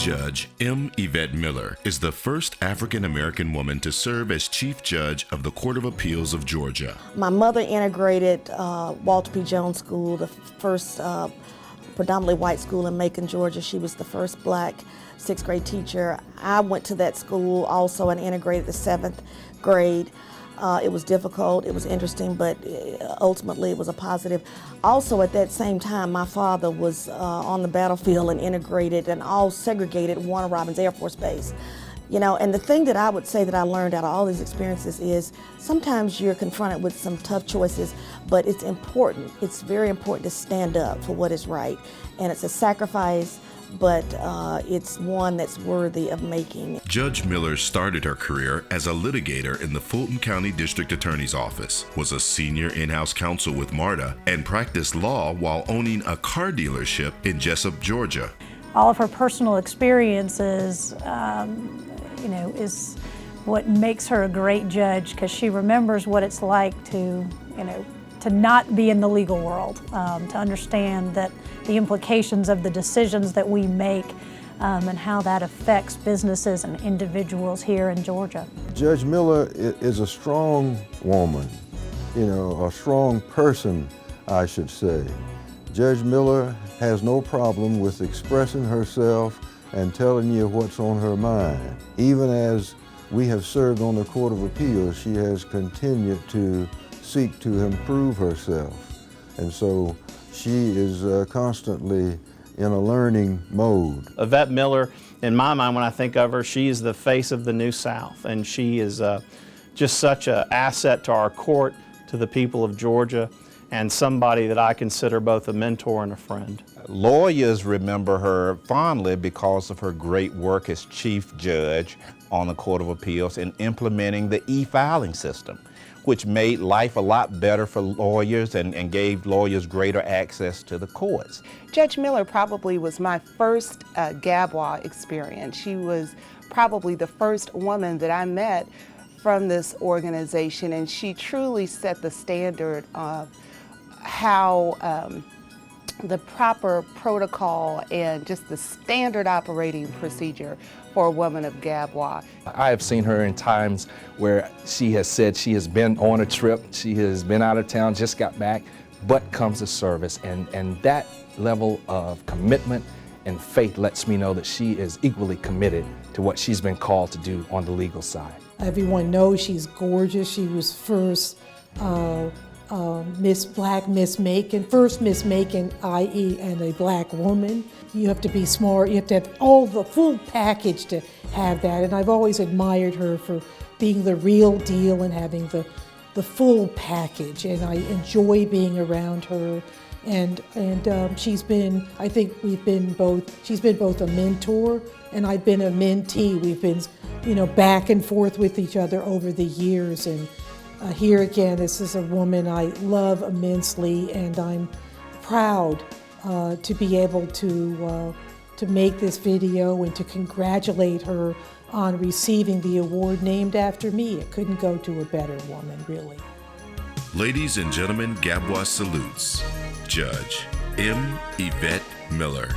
Judge Yvette Miller is the first African-American woman to serve as Chief Judge of the Court of Appeals of Georgia. My mother integrated Walter P. Jones School, the first predominantly white school in Macon, Georgia. She was the first black sixth grade teacher. I went to that school also and integrated the seventh grade. It was difficult, it was interesting, but ultimately it was a positive. Also at that same time, my father was on the battlefield and integrated and all segregated Warner Robins Air Force Base. You know, and the thing that I would say that I learned out of all these experiences is sometimes you're confronted with some tough choices, but it's important, it's very important to stand up for what is right. And it's a sacrifice, but it's one that's worthy of making. Judge Miller started her career as a litigator in the Fulton County District Attorney's Office, was a senior in-house counsel with MARTA, and practiced law while owning a car dealership in Jessup, Georgia. All of her personal experiences, is what makes her a great judge, because she remembers what it's like to not be in the legal world, to understand that the implications of the decisions that we make and how that affects businesses and individuals here in Georgia. Judge Miller is a strong woman, a strong person, I should say. Judge Miller has no problem with expressing herself and telling you what's on her mind. Even as we have served on the Court of Appeals, she has continued to seek to improve herself. And so she is constantly in a learning mode. Yvette Miller, in my mind, when I think of her, she is the face of the New South, and she is just such an asset to our court, to the people of Georgia, and somebody that I consider both a mentor and a friend. Lawyers remember her fondly because of her great work as Chief Judge on the Court of Appeals in implementing the e-filing system, which made life a lot better for lawyers and gave lawyers greater access to the courts. Judge Miller probably was my first GABWA experience. She was probably the first woman that I met from this organization, and she truly set the standard of how the proper protocol and just the standard operating procedure for a woman of GABWA. I have seen her in times where she has said she has been on a trip, she has been out of town, just got back, but comes to service, and that level of commitment and faith lets me know that she is equally committed to what she's been called to do on the legal side. Everyone knows she's gorgeous. She was first Miss Macon, first Miss Macon, i.e. and a black woman. You have to be smart, you have to have all the full package to have that, and I've always admired her for being the real deal and having the full package, and I enjoy being around her. And she's been, I think she's been both a mentor and I've been a mentee. We've been, back and forth with each other over the years. And here again, this is a woman I love immensely, and I'm proud to be able to make this video and to congratulate her on receiving the award named after me. It couldn't go to a better woman, really. Ladies and gentlemen, GABWA salutes Judge Yvette Miller.